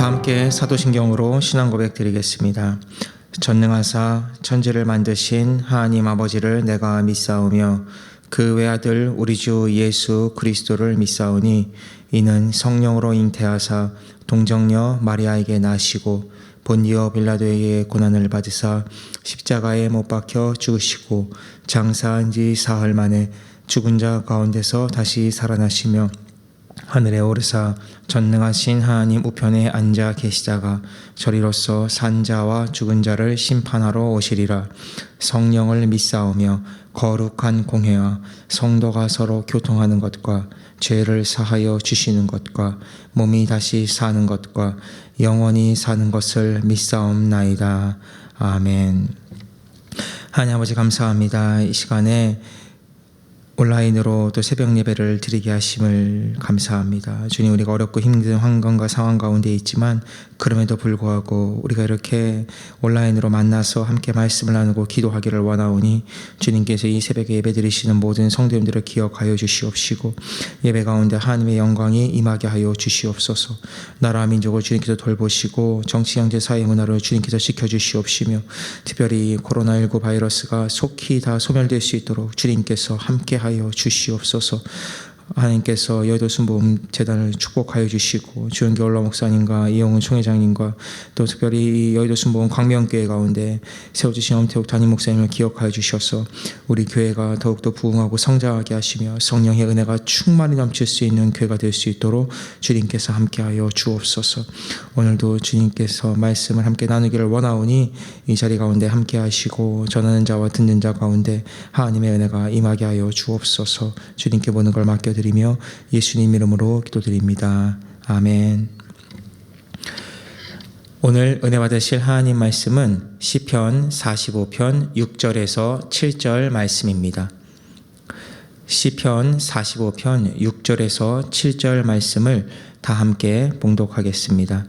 다 함께 사도신경으로 신앙 고백 드리겠습니다. 전능하사 천지를 만드신 하나님 아버지를 내가 믿사오며 그 외아들 우리 주 예수 그리스도를 믿사오니 이는 성령으로 잉태하사 동정녀 마리아에게 나시고 본디오 빌라도에게 고난을 받으사 십자가에 못 박혀 죽으시고 장사한 지 사흘 만에 죽은 자 가운데서 다시 살아나시며 하늘에 오르사 전능하신 하나님 우편에 앉아 계시다가 저리로서 산 자와 죽은 자를 심판하러 오시리라. 성령을 믿사오며 거룩한 공회와 성도가 서로 교통하는 것과 죄를 사하여 주시는 것과 몸이 다시 사는 것과 영원히 사는 것을 믿사옵나이다. 아멘. 하나님 아버지 감사합니다. 이 시간에 온라인으로 또 새벽 예배를 드리게 하심을 감사합니다. 주님, 우리가 어렵고 힘든 환경과 상황 가운데 있지만 그럼에도 불구하고 우리가 이렇게 온라인으로 만나서 함께 말씀을 나누고 기도하기를 원하오니 주님께서 이 새벽에 예배 드리시는 모든 성도님들을 기억하여 주시옵시고 예배 가운데 하나님의 영광이 임하게 하여 주시옵소서. 나라 민족을 주님께서 돌보시고 정치, 경제, 사회, 문화를 주님께서 지켜주시옵시며 특별히 코로나19 바이러스가 속히 다 소멸될 수 있도록 주님께서 함께 하여 주시옵소서. 하나님께서 여의도 순복음 재단을 축복하여 주시고 주영기 올라 목사님과 이영훈 총회장님과 또 특별히 여의도 순복음 광명교회 가운데 세워주신 엄태욱 담임 목사님을 기억하여 주셔서 우리 교회가 더욱더 부흥하고 성장하게 하시며 성령의 은혜가 충만히 넘칠 수 있는 교회가 될 수 있도록 주님께서 함께하여 주옵소서. 오늘도 주님께서 말씀을 함께 나누기를 원하오니 이 자리 가운데 함께하시고 전하는 자와 듣는 자 가운데 하나님의 은혜가 임하게 하여 주옵소서. 주님께 모든 걸 맡겨드리며 예수님 이름으로 기도드립니다. 아멘. 오늘 은혜 받으실 하나님 말씀은 시편 45편 6절에서 7절 말씀입니다. 시편 45편 6절에서 7절 말씀을 다 함께 봉독하겠습니다.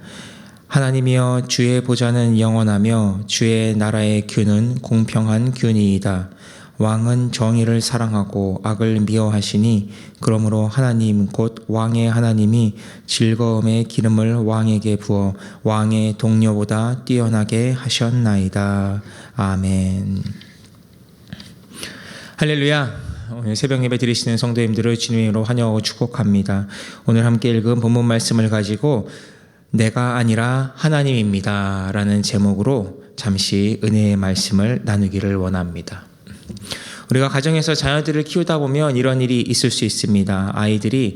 하나님이여, 주의 보좌는 영원하며 주의 나라의 균은 공평한 균이이다. 왕은 정의를 사랑하고 악을 미워하시니 그러므로 하나님 곧 왕의 하나님이 즐거움의 기름을 왕에게 부어 왕의 동료보다 뛰어나게 하셨나이다. 아멘. 할렐루야. 오늘 새벽 예배 드리시는 성도님들을 주님으로 환영하고 축복합니다. 오늘 함께 읽은 본문 말씀을 가지고 내가 아니라 하나님입니다 라는 제목으로 잠시 은혜의 말씀을 나누기를 원합니다. 우리가 가정에서 자녀들을 키우다 보면 이런 일이 있을 수 있습니다. 아이들이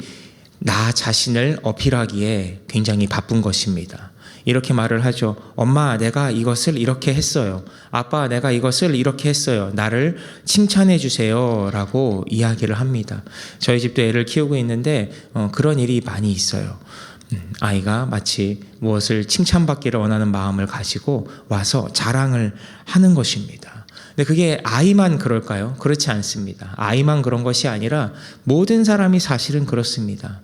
나 자신을 어필하기에 굉장히 바쁜 것입니다. 이렇게 말을 하죠. 엄마, 내가 이것을 이렇게 했어요. 아빠, 내가 이것을 이렇게 했어요. 나를 칭찬해 주세요 라고 이야기를 합니다. 저희 집도 애를 키우고 있는데 그런 일이 많이 있어요. 아이가 마치 무엇을 칭찬받기를 원하는 마음을 가지고 와서 자랑을 하는 것입니다. 근데 그게 아이만 그럴까요? 그렇지 않습니다. 아이만 그런 것이 아니라 모든 사람이 사실은 그렇습니다.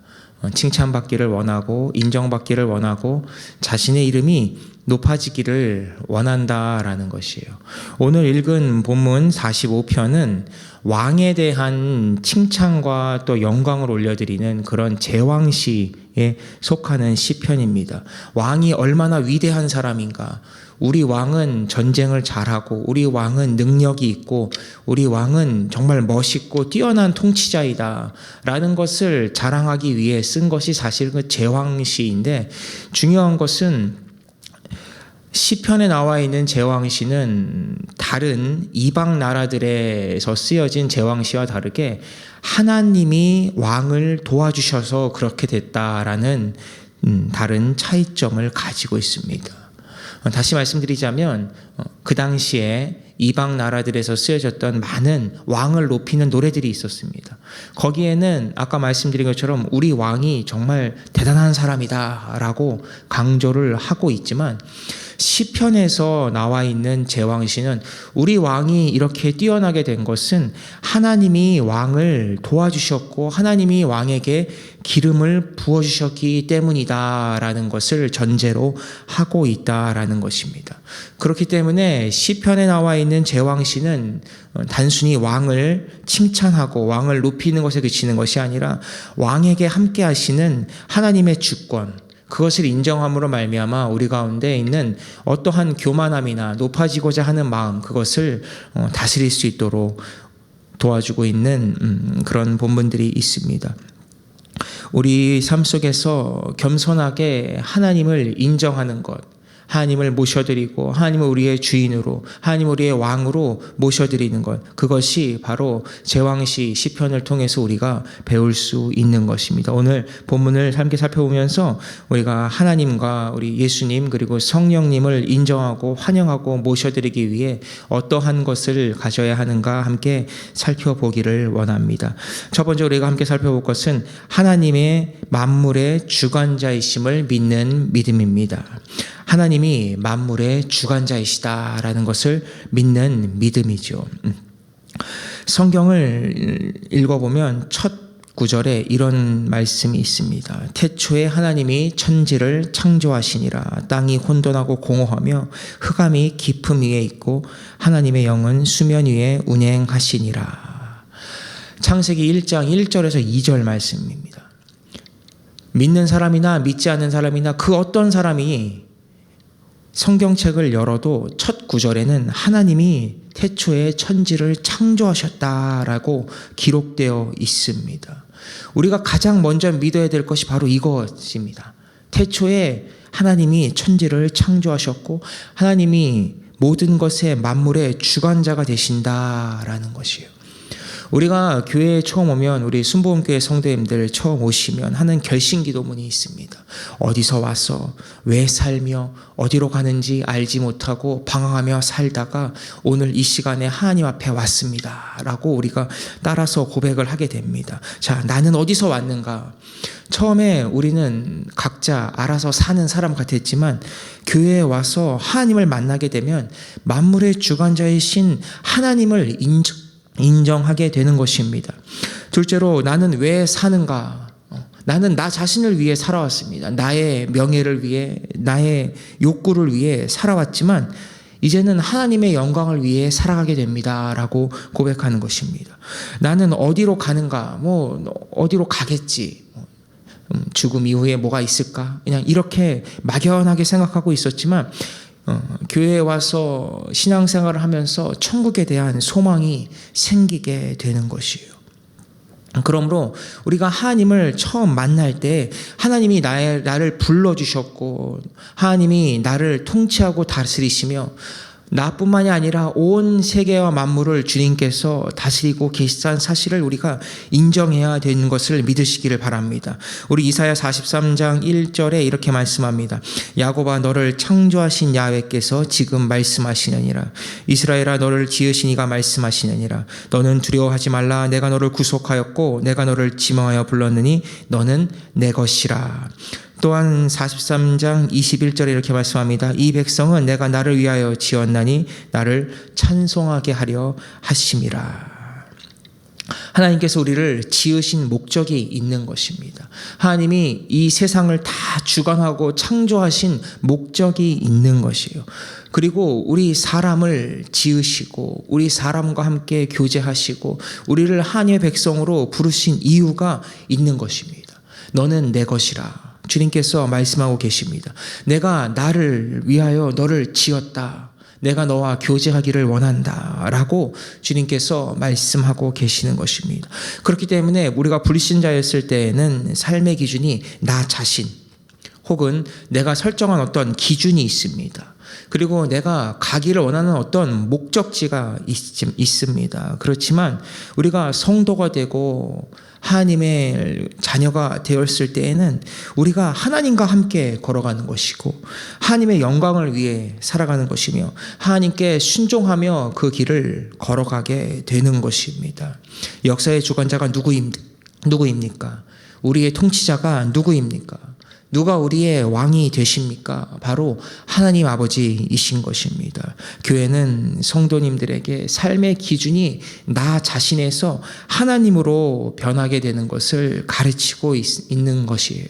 칭찬받기를 원하고 인정받기를 원하고 자신의 이름이 높아지기를 원한다라는 것이에요. 오늘 읽은 본문 45편은 왕에 대한 칭찬과 또 영광을 올려드리는 그런 제왕시에 속하는 시편입니다. 왕이 얼마나 위대한 사람인가. 우리 왕은 전쟁을 잘하고 우리 왕은 능력이 있고 우리 왕은 정말 멋있고 뛰어난 통치자이다 라는 것을 자랑하기 위해 쓴 것이 사실 그 제왕시인데, 중요한 것은 시편에 나와 있는 제왕시는 다른 이방 나라들에서 쓰여진 제왕시와 다르게 하나님이 왕을 도와주셔서 그렇게 됐다라는 다른 차이점을 가지고 있습니다. 다시 말씀드리자면 그 당시에 이방 나라들에서 쓰여졌던 많은 왕을 높이는 노래들이 있었습니다. 거기에는 아까 말씀드린 것처럼 우리 왕이 정말 대단한 사람이다 라고 강조를 하고 있지만, 시편에서 나와 있는 제왕시는 우리 왕이 이렇게 뛰어나게 된 것은 하나님이 왕을 도와주셨고 하나님이 왕에게 기름을 부어주셨기 때문이다라는 것을 전제로 하고 있다라는 것입니다. 그렇기 때문에 시편에 나와 있는 제왕시는 단순히 왕을 칭찬하고 왕을 높이는 것에 그치는 것이 아니라 왕에게 함께 하시는 하나님의 주권, 그것을 인정함으로 말미암아 우리 가운데 있는 어떠한 교만함이나 높아지고자 하는 마음, 그것을 다스릴 수 있도록 도와주고 있는 그런 본문들이 있습니다. 우리 삶 속에서 겸손하게 하나님을 인정하는 것, 하나님을 모셔드리고 하나님을 우리의 주인으로, 하나님을 우리의 왕으로 모셔드리는 것, 그것이 바로 제왕시 시편을 통해서 우리가 배울 수 있는 것입니다. 오늘 본문을 함께 살펴보면서 우리가 하나님과 우리 예수님 그리고 성령님을 인정하고 환영하고 모셔드리기 위해 어떠한 것을 가져야 하는가 함께 살펴보기를 원합니다. 첫 번째 우리가 함께 살펴볼 것은 하나님의 만물의 주관자이심을 믿는 믿음입니다. 하나님이 만물의 주관자이시다라는 것을 믿는 믿음이죠. 성경을 읽어보면 첫 구절에 이런 말씀이 있습니다. 태초에 하나님이 천지를 창조하시니라. 땅이 혼돈하고 공허하며 흑암이 깊음 위에 있고 하나님의 영은 수면 위에 운행하시니라. 창세기 1장 1절에서 2절 말씀입니다. 믿는 사람이나 믿지 않는 사람이나 그 어떤 사람이 성경책을 열어도 첫 구절에는 하나님이 태초에 천지를 창조하셨다라고 기록되어 있습니다. 우리가 가장 먼저 믿어야 될 것이 바로 이것입니다. 태초에 하나님이 천지를 창조하셨고 하나님이 모든 것의 만물의 주관자가 되신다라는 것이에요. 우리가 교회에 처음 오면 우리 순복음교회 성도님들 처음 오시면 하는 결심기도문이 있습니다. 어디서 와서 왜 살며 어디로 가는지 알지 못하고 방황하며 살다가 오늘 이 시간에 하나님 앞에 왔습니다 라고 우리가 따라서 고백을 하게 됩니다. 자, 나는 어디서 왔는가? 처음에 우리는 각자 알아서 사는 사람 같았지만 교회에 와서 하나님을 만나게 되면 만물의 주관자이신 하나님을 인정하게 되는 것입니다. 둘째로 나는 왜 사는가? 나는 나 자신을 위해 살아왔습니다. 나의 명예를 위해, 나의 욕구를 위해 살아왔지만 이제는 하나님의 영광을 위해 살아가게 됩니다 라고 고백하는 것입니다. 나는 어디로 가는가? 어디로 가겠지. 죽음 이후에 뭐가 있을까? 그냥 이렇게 막연하게 생각하고 있었지만 교회에 와서 신앙생활을 하면서 천국에 대한 소망이 생기게 되는 것이에요. 그러므로 우리가 하나님을 처음 만날 때 하나님이 나를 불러주셨고 하나님이 나를 통치하고 다스리시며 나뿐만이 아니라 온 세계와 만물을 주님께서 다스리고 계시다는 사실을 우리가 인정해야 되는 것을 믿으시기를 바랍니다. 우리 이사야 43장 1절에 이렇게 말씀합니다. 야곱아 너를 창조하신 야훼께서 지금 말씀하시느니라. 이스라엘아 너를 지으신 이가 말씀하시느니라. 너는 두려워하지 말라. 내가 너를 구속하였고 내가 너를 지명하여 불렀느니 너는 내 것이라. 또한 43장 21절에 이렇게 말씀합니다. 이 백성은 내가 나를 위하여 지었나니 나를 찬송하게 하려 하심이라. 하나님께서 우리를 지으신 목적이 있는 것입니다. 하나님이 이 세상을 다 주관하고 창조하신 목적이 있는 것이에요. 그리고 우리 사람을 지으시고 우리 사람과 함께 교제하시고 우리를 하나님의 백성으로 부르신 이유가 있는 것입니다. 너는 내 것이라. 주님께서 말씀하고 계십니다. 내가 나를 위하여 너를 지었다. 내가 너와 교제하기를 원한다 라고 주님께서 말씀하고 계시는 것입니다. 그렇기 때문에 우리가 불신자였을 때에는 삶의 기준이 나 자신 혹은 내가 설정한 어떤 기준이 있습니다. 그리고 내가 가기를 원하는 어떤 목적지가 있습니다. 그렇지만 우리가 성도가 되고 하나님의 자녀가 되었을 때에는 우리가 하나님과 함께 걸어가는 것이고 하나님의 영광을 위해 살아가는 것이며 하나님께 순종하며 그 길을 걸어가게 되는 것입니다. 역사의 주관자가 누구입니까? 우리의 통치자가 누구입니까? 누가 우리의 왕이 되십니까? 바로 하나님 아버지이신 것입니다. 교회는 성도님들에게 삶의 기준이 나 자신에서 하나님으로 변하게 되는 것을 가르치고 있는 것이에요.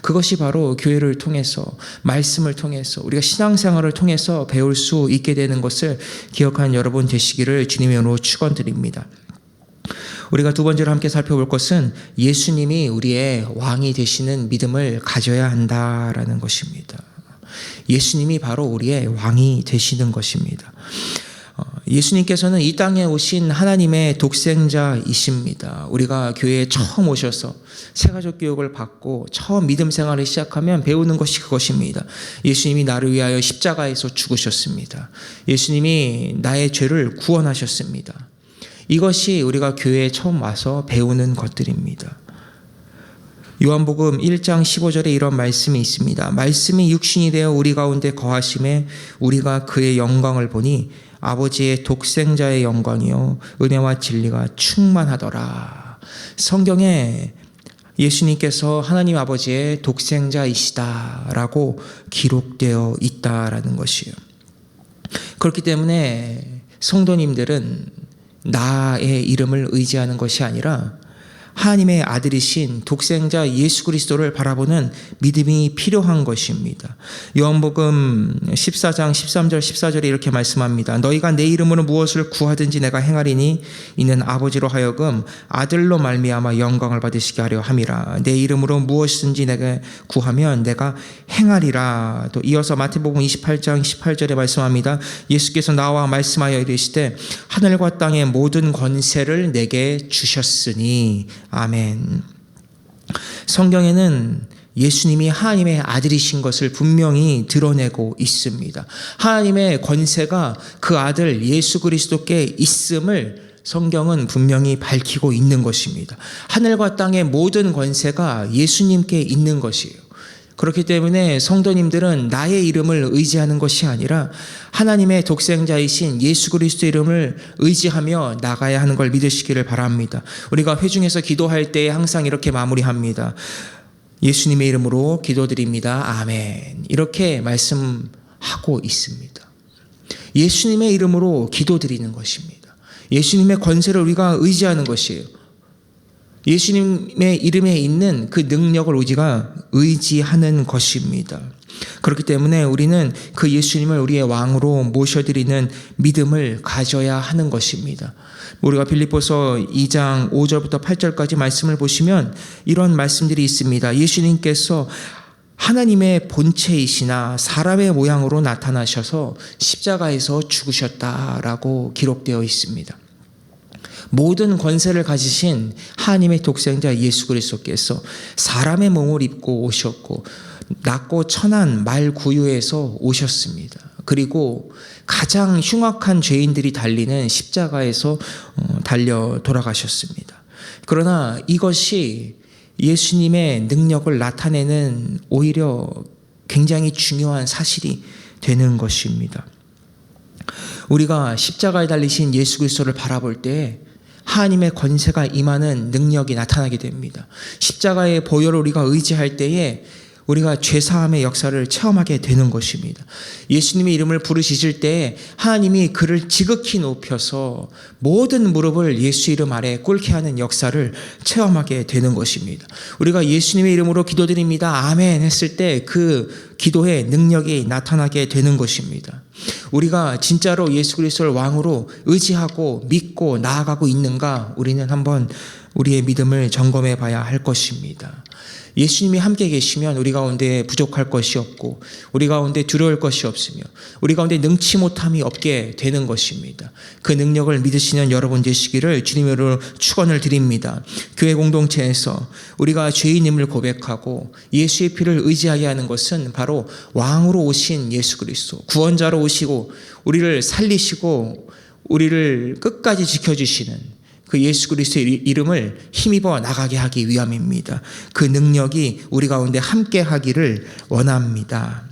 그것이 바로 교회를 통해서 말씀을 통해서 우리가 신앙생활을 통해서 배울 수 있게 되는 것을 기억하는 여러분 되시기를 주님의 이름으로 축원드립니다. 우리가 두 번째로 함께 살펴볼 것은 예수님이 우리의 왕이 되시는 믿음을 가져야 한다라는 것입니다. 예수님이 바로 우리의 왕이 되시는 것입니다. 예수님께서는 이 땅에 오신 하나님의 독생자이십니다. 우리가 교회에 처음 오셔서 새가족 교육을 받고 처음 믿음 생활을 시작하면 배우는 것이 그것입니다. 예수님이 나를 위하여 십자가에서 죽으셨습니다. 예수님이 나의 죄를 구원하셨습니다. 이것이 우리가 교회에 처음 와서 배우는 것들입니다. 요한복음 1장 15절에 이런 말씀이 있습니다. 말씀이 육신이 되어 우리 가운데 거하심에 우리가 그의 영광을 보니 아버지의 독생자의 영광이요 은혜와 진리가 충만하더라. 성경에 예수님께서 하나님 아버지의 독생자이시다라고 기록되어 있다라는 것이에요. 그렇기 때문에 성도님들은 나의 이름을 의지하는 것이 아니라 하나님의 아들이신 독생자 예수 그리스도를 바라보는 믿음이 필요한 것입니다. 요한복음 14장 13절 14절에 이렇게 말씀합니다. 너희가 내 이름으로 무엇을 구하든지 내가 행하리니 이는 아버지로 하여금 아들로 말미암아 영광을 받으시게 하려 함이라. 내 이름으로 무엇이든지 내가 구하면 내가 행하리라. 또 이어서 마태복음 28장 18절에 말씀합니다. 예수께서 나와 말씀하여 이르시되 하늘과 땅의 모든 권세를 내게 주셨으니 아멘. 성경에는 예수님이 하나님의 아들이신 것을 분명히 드러내고 있습니다. 하나님의 권세가 그 아들 예수 그리스도께 있음을 성경은 분명히 밝히고 있는 것입니다. 하늘과 땅의 모든 권세가 예수님께 있는 것이에요. 그렇기 때문에 성도님들은 나의 이름을 의지하는 것이 아니라 하나님의 독생자이신 예수 그리스도 이름을 의지하며 나가야 하는 걸 믿으시기를 바랍니다. 우리가 회중에서 기도할 때 항상 이렇게 마무리합니다. 예수님의 이름으로 기도드립니다. 아멘. 이렇게 말씀하고 있습니다. 예수님의 이름으로 기도드리는 것입니다. 예수님의 권세를 우리가 의지하는 것이에요. 예수님의 이름에 있는 그 능력을 우리가 의지하는 것입니다. 그렇기 때문에 우리는 그 예수님을 우리의 왕으로 모셔드리는 믿음을 가져야 하는 것입니다. 우리가 빌립보서 2장 5절부터 8절까지 말씀을 보시면 이런 말씀들이 있습니다. 예수님께서 하나님의 본체이시나 사람의 모양으로 나타나셔서 십자가에서 죽으셨다라고 기록되어 있습니다. 모든 권세를 가지신 하나님의 독생자 예수 그리스도께서 사람의 몸을 입고 오셨고 낮고 천한 말 구유에서 오셨습니다. 그리고 가장 흉악한 죄인들이 달리는 십자가에서 달려 돌아가셨습니다. 그러나 이것이 예수님의 능력을 나타내는 오히려 굉장히 중요한 사실이 되는 것입니다. 우리가 십자가에 달리신 예수 그리스도를 바라볼 때 하나님의 권세가 임하는 능력이 나타나게 됩니다. 십자가의 보혈을 우리가 의지할 때에 우리가 죄사함의 역사를 체험하게 되는 것입니다. 예수님의 이름을 부르시실 때 하나님이 그를 지극히 높여서 모든 무릎을 예수 이름 아래 꿇게 하는 역사를 체험하게 되는 것입니다. 우리가 예수님의 이름으로 기도드립니다. 아멘 했을 때 그 기도의 능력이 나타나게 되는 것입니다. 우리가 진짜로 예수 그리스도를 왕으로 의지하고 믿고 나아가고 있는가 우리는 한번 우리의 믿음을 점검해 봐야 할 것입니다. 예수님이 함께 계시면 우리 가운데 부족할 것이 없고 우리 가운데 두려울 것이 없으며 우리 가운데 능치 못함이 없게 되는 것입니다. 그 능력을 믿으시는 여러분 되시기를 주님으로 축원을 드립니다. 교회 공동체에서 우리가 죄인임을 고백하고 예수의 피를 의지하게 하는 것은 바로 왕으로 오신 예수 그리스도, 구원자로 오시고 우리를 살리시고 우리를 끝까지 지켜주시는 그 예수 그리스도의 이름을 힘입어 나가게 하기 위함입니다. 그 능력이 우리 가운데 함께 하기를 원합니다.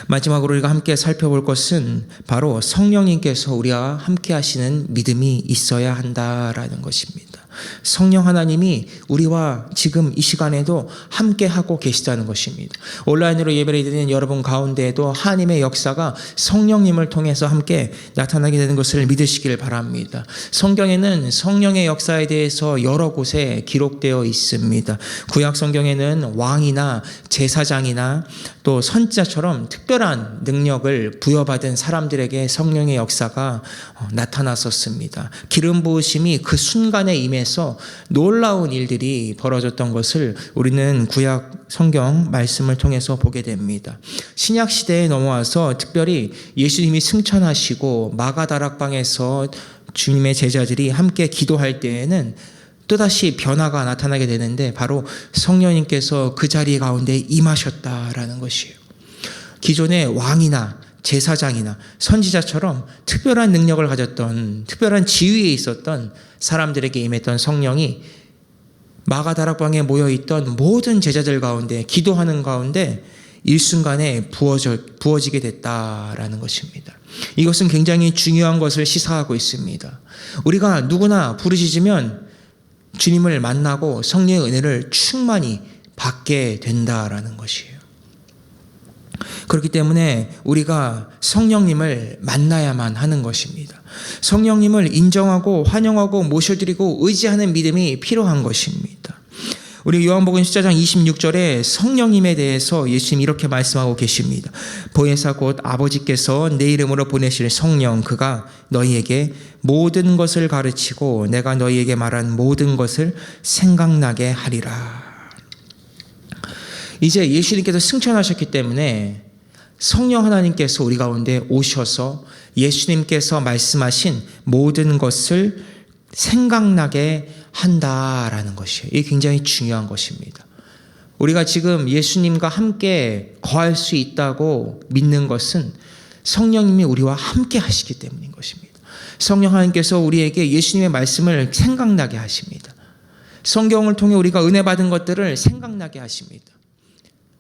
마지막으로 우리가 함께 살펴볼 것은 바로 성령님께서 우리와 함께 하시는 믿음이 있어야 한다라는 것입니다. 성령 하나님이 우리와 지금 이 시간에도 함께하고 계시다는 것입니다. 온라인으로 예배를 드리는 여러분 가운데에도 하나님의 역사가 성령님을 통해서 함께 나타나게 되는 것을 믿으시길 바랍니다. 성경에는 성령의 역사에 대해서 여러 곳에 기록되어 있습니다. 구약 성경에는 왕이나 제사장이나 또 선지자처럼 특별한 능력을 부여받은 사람들에게 성령의 역사가 나타났었습니다. 기름 부으심이 그 순간에 임해서 놀라운 일들이 벌어졌던 것을 우리는 구약 성경 말씀을 통해서 보게 됩니다. 신약 시대에 넘어와서 특별히 예수님이 승천하시고 마가다락방에서 주님의 제자들이 함께 기도할 때에는 또다시 변화가 나타나게 되는데 바로 성령님께서 그 자리 가운데 임하셨다라는 것이에요. 기존의 왕이나 제사장이나 선지자처럼 특별한 능력을 가졌던, 특별한 지위에 있었던 사람들에게 임했던 성령이 마가다락방에 모여있던 모든 제자들 가운데, 기도하는 가운데 일순간에 부어지게 됐다라는 것입니다. 이것은 굉장히 중요한 것을 시사하고 있습니다. 우리가 누구나 부르짖으면 주님을 만나고 성령의 은혜를 충만히 받게 된다라는 것이에요. 그렇기 때문에 우리가 성령님을 만나야만 하는 것입니다. 성령님을 인정하고 환영하고 모셔드리고 의지하는 믿음이 필요한 것입니다. 우리 요한복음 14장 26절에 성령님에 대해서 예수님이 이렇게 말씀하고 계십니다. 보혜사 곧 아버지께서 내 이름으로 보내실 성령, 그가 너희에게 모든 것을 가르치고 내가 너희에게 말한 모든 것을 생각나게 하리라. 이제 예수님께서 승천하셨기 때문에 성령 하나님께서 우리 가운데 오셔서 예수님께서 말씀하신 모든 것을 생각나게 한다라는 것이에요. 이게 굉장히 중요한 것입니다. 우리가 지금 예수님과 함께 거할 수 있다고 믿는 것은 성령님이 우리와 함께 하시기 때문인 것입니다. 성령 하나님께서 우리에게 예수님의 말씀을 생각나게 하십니다. 성경을 통해 우리가 은혜 받은 것들을 생각나게 하십니다.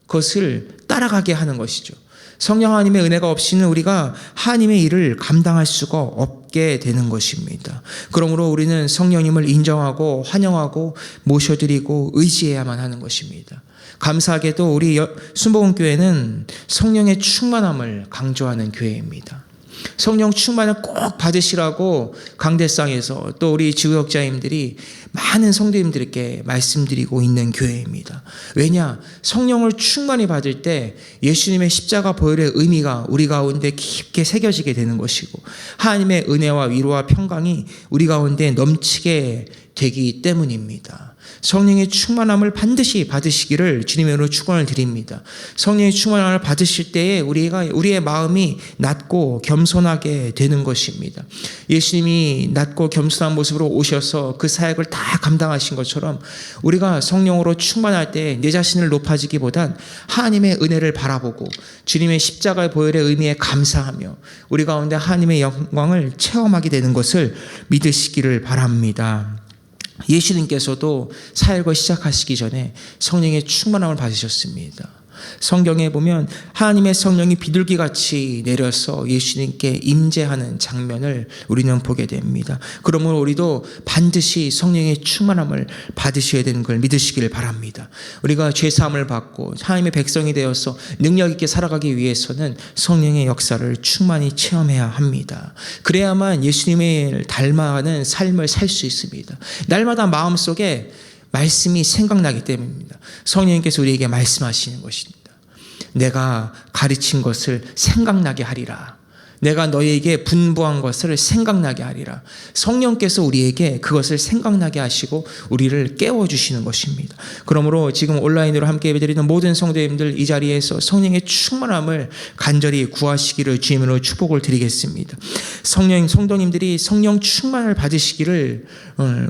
그것을 따라가게 하는 것이죠. 성령 하나님의 은혜가 없이는 우리가 하나님의 일을 감당할 수가 없게 되는 것입니다. 그러므로 우리는 성령님을 인정하고 환영하고 모셔드리고 의지해야만 하는 것입니다. 감사하게도 우리 순복음교회는 성령의 충만함을 강조하는 교회입니다. 성령 충만을 꼭 받으시라고 강대상에서 또 우리 지구역자님들이 많은 성도님들께 말씀드리고 있는 교회입니다. 왜냐? 성령을 충만히 받을 때 예수님의 십자가 보혈의 의미가 우리 가운데 깊게 새겨지게 되는 것이고 하나님의 은혜와 위로와 평강이 우리 가운데 넘치게 되기 때문입니다. 성령의 충만함을 반드시 받으시기를 주님으로 축원을 드립니다. 성령의 충만함을 받으실 때에 우리의 마음이 낮고 겸손하게 되는 것입니다. 예수님이 낮고 겸손한 모습으로 오셔서 그 사역을 다 감당하신 것처럼 우리가 성령으로 충만할 때 내 자신을 높아지기보단 하나님의 은혜를 바라보고 주님의 십자가의 보혈의 의미에 감사하며 우리 가운데 하나님의 영광을 체험하게 되는 것을 믿으시기를 바랍니다. 예수님께서도 사역을 시작하시기 전에 성령의 충만함을 받으셨습니다. 성경에 보면 하나님의 성령이 비둘기같이 내려서 예수님께 임재하는 장면을 우리는 보게 됩니다. 그러므로 우리도 반드시 성령의 충만함을 받으셔야 되는 걸 믿으시기를 바랍니다. 우리가 죄사함을 받고 하나님의 백성이 되어서 능력 있게 살아가기 위해서는 성령의 역사를 충만히 체험해야 합니다. 그래야만 예수님을 닮아가는 삶을 살 수 있습니다. 날마다 마음속에 말씀이 생각나기 때문입니다. 성령님께서 우리에게 말씀하시는 것입니다. 내가 가르친 것을 생각나게 하리라. 내가 너희에게 분부한 것을 생각나게 하리라. 성령께서 우리에게 그것을 생각나게 하시고 우리를 깨워주시는 것입니다. 그러므로 지금 온라인으로 함께 예배드리는 모든 성도님들 이 자리에서 성령의 충만함을 간절히 구하시기를 주님으로 축복을 드리겠습니다. 성도님들이 성령 충만을 받으시기를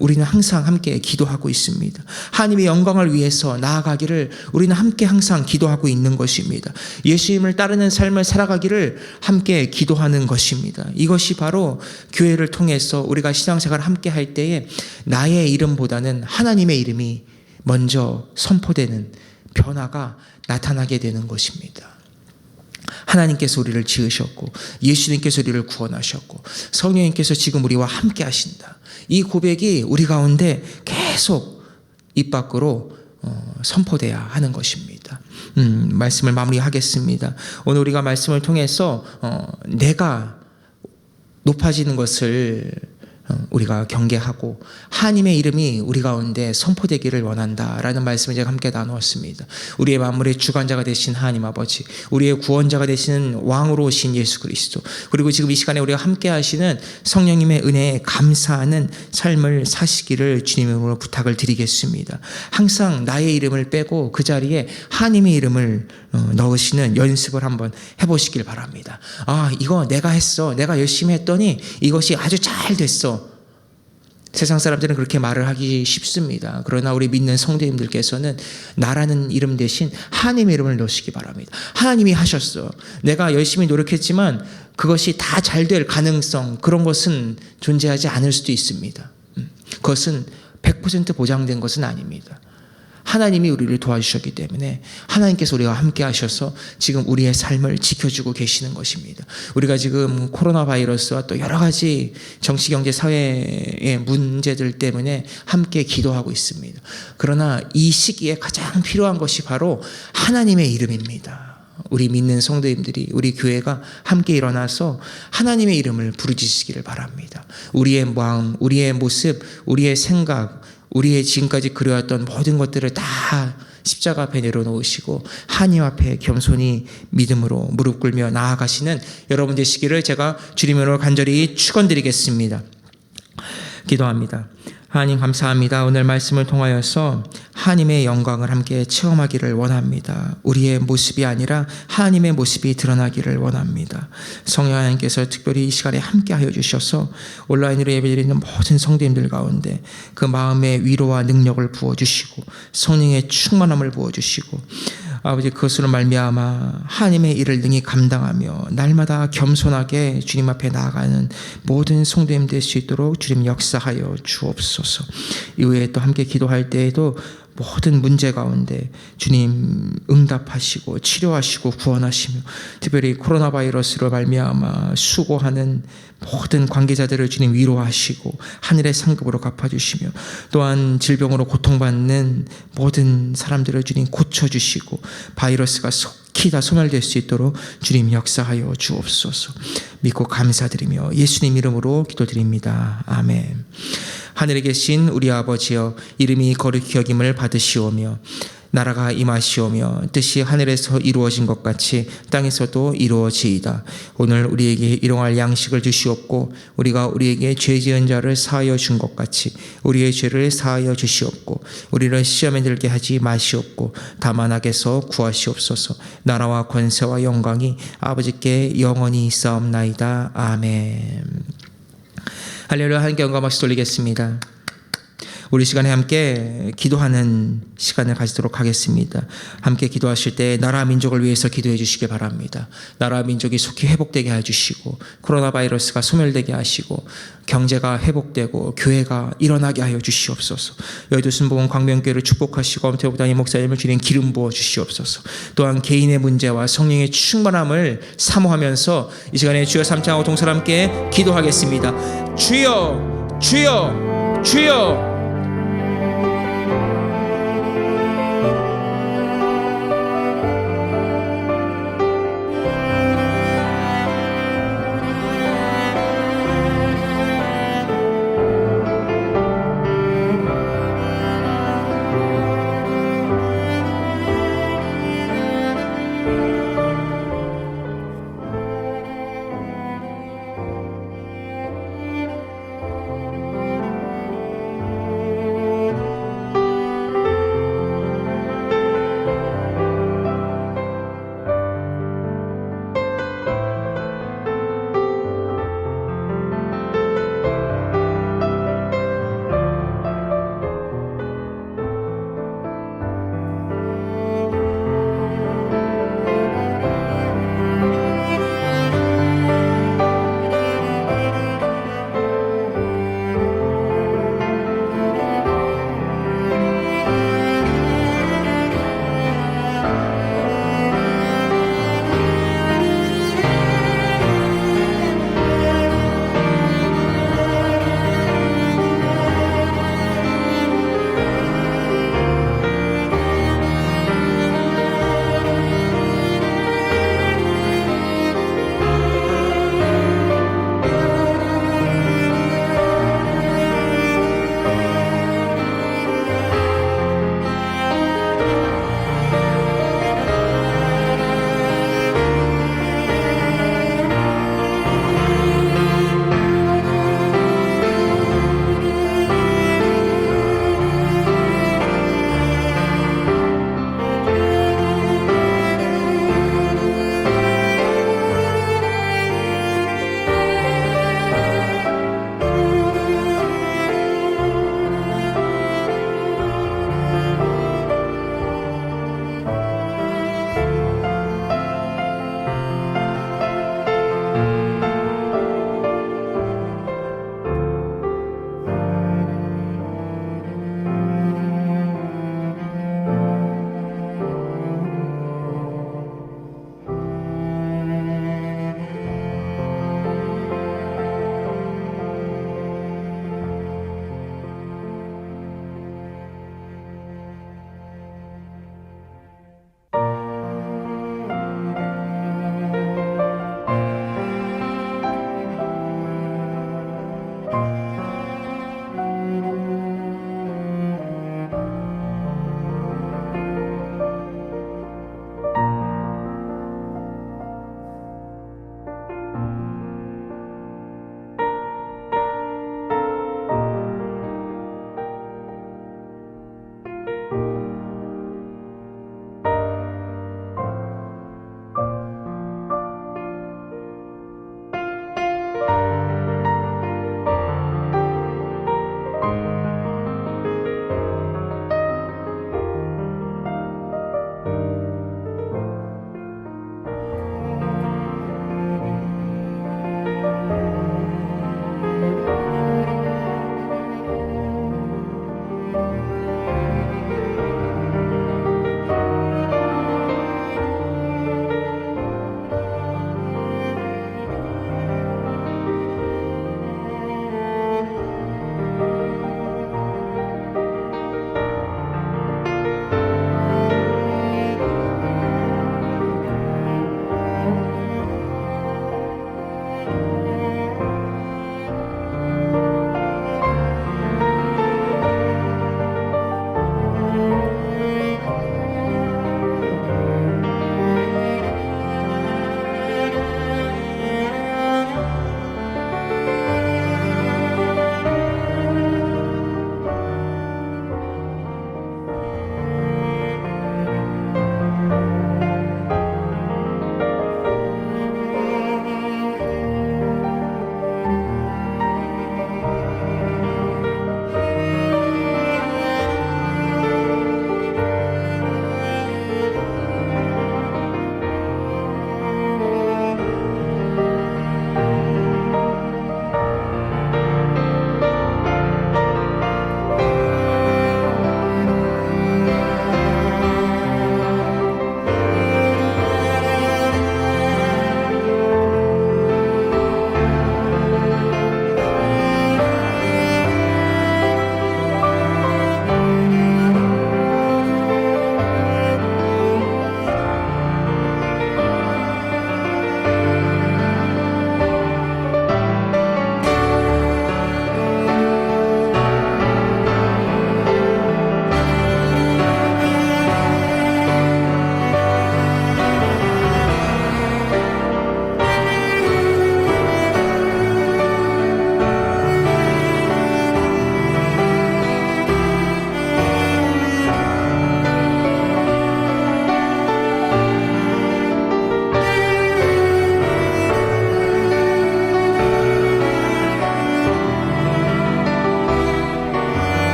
우리는 항상 함께 기도하고 있습니다. 하나님의 영광을 위해서 나아가기를 우리는 함께 항상 기도하고 있는 것입니다. 예수님을 따르는 삶을 살아가기를 함께 기도하는 것입니다. 이것이 바로 교회를 통해서 우리가 신앙생활을 함께 할 때에 나의 이름보다는 하나님의 이름이 먼저 선포되는 변화가 나타나게 되는 것입니다. 하나님께서 우리를 지으셨고 예수님께서 우리를 구원하셨고 성령님께서 지금 우리와 함께 하신다. 이 고백이 우리 가운데 계속 입 밖으로 선포돼야 하는 것입니다. 말씀을 마무리하겠습니다. 오늘 우리가 말씀을 통해서 내가 높아지는 것을 우리가 경계하고 하나님의 이름이 우리 가운데 선포되기를 원한다라는 말씀을 제가 함께 나누었습니다. 우리의 만물의 주관자가 되신 하나님 아버지, 우리의 구원자가 되시는 왕으로 오신 예수 그리스도, 그리고 지금 이 시간에 우리가 함께 하시는 성령님의 은혜에 감사하는 삶을 사시기를 주님으로 부탁을 드리겠습니다. 항상 나의 이름을 빼고 그 자리에 하나님의 이름을 넣으시는 연습을 한번 해보시길 바랍니다. 이거 내가 했어, 내가 열심히 했더니 이것이 아주 잘 됐어. 세상 사람들은 그렇게 말을 하기 쉽습니다. 그러나 우리 믿는 성도님들께서는 나라는 이름 대신 하나님의 이름을 넣으시기 바랍니다. 하나님이 하셨어. 내가 열심히 노력했지만 그것이 다 잘 될 가능성, 그런 것은 존재하지 않을 수도 있습니다. 그것은 100% 보장된 것은 아닙니다. 하나님이 우리를 도와주셨기 때문에 하나님께서 우리와 함께 하셔서 지금 우리의 삶을 지켜주고 계시는 것입니다. 우리가 지금 코로나 바이러스와 또 여러 가지 정치, 경제, 사회의 문제들 때문에 함께 기도하고 있습니다. 그러나 이 시기에 가장 필요한 것이 바로 하나님의 이름입니다. 우리 믿는 성도님들이, 우리 교회가 함께 일어나서 하나님의 이름을 부르짖으시기를 바랍니다. 우리의 마음, 우리의 모습, 우리의 생각, 우리의 지금까지 그려왔던 모든 것들을 다 십자가 앞에 내려놓으시고 하나님 앞에 겸손히 믿음으로 무릎 꿇며 나아가시는 여러분 되시기를 제가 주님으로 간절히 축원드리겠습니다. 기도합니다. 하나님 감사합니다. 오늘 말씀을 통하여서 하나님의 영광을 함께 체험하기를 원합니다. 우리의 모습이 아니라 하나님의 모습이 드러나기를 원합니다. 성령 하나님께서 특별히 이 시간에 함께 하여 주셔서 온라인으로 예배드리는 모든 성도님들 가운데 그 마음의 위로와 능력을 부어주시고 성령의 충만함을 부어주시고 아버지, 그것으로 말미암아 하나님의 일을 능히 감당하며 날마다 겸손하게 주님 앞에 나아가는 모든 성도님 될 수 있도록 주님 역사하여 주옵소서. 이후에 또 함께 기도할 때에도 모든 문제 가운데 주님 응답하시고 치료하시고 구원하시며 특별히 코로나 바이러스로 말미암아 수고하는 모든 관계자들을 주님 위로하시고 하늘의 상급으로 갚아주시며 또한 질병으로 고통받는 모든 사람들을 주님 고쳐주시고 바이러스가 속히 다 소멸될 수 있도록 주님 역사하여 주옵소서. 믿고 감사드리며 예수님 이름으로 기도드립니다. 아멘. 하늘에 계신 우리 아버지여, 이름이 거룩히 여김을 받으시오며 나라가 임하시오며 뜻이 하늘에서 이루어진 것 같이 땅에서도 이루어지이다. 오늘 우리에게 일용할 양식을 주시옵고 우리가 우리에게 죄 지은 자를 사하여 준 것 같이 우리의 죄를 사하여 주시옵고 우리를 시험에 들게 하지 마시옵고 다만 악에서 구하시옵소서. 나라와 권세와 영광이 아버지께 영원히 있사옵나이다. 아멘. 할렐루야. 하나님께 영광 박수 돌리겠습니다. 우리 시간에 함께 기도하는 시간을 가지도록 하겠습니다. 함께 기도하실 때 나라 민족을 위해서 기도해 주시기 바랍니다. 나라 민족이 속히 회복되게 해주시고 코로나 바이러스가 소멸되게 하시고 경제가 회복되고 교회가 일어나게 하여 주시옵소서. 여의도 순복음 광명교회를 축복하시고 엄태욱 담임 목사님을 주님 기름 부어 주시옵소서. 또한 개인의 문제와 성령의 충만함을 사모하면서 이 시간에 주여 삼창하고 동서로 함께 기도하겠습니다. 주여 주여 주여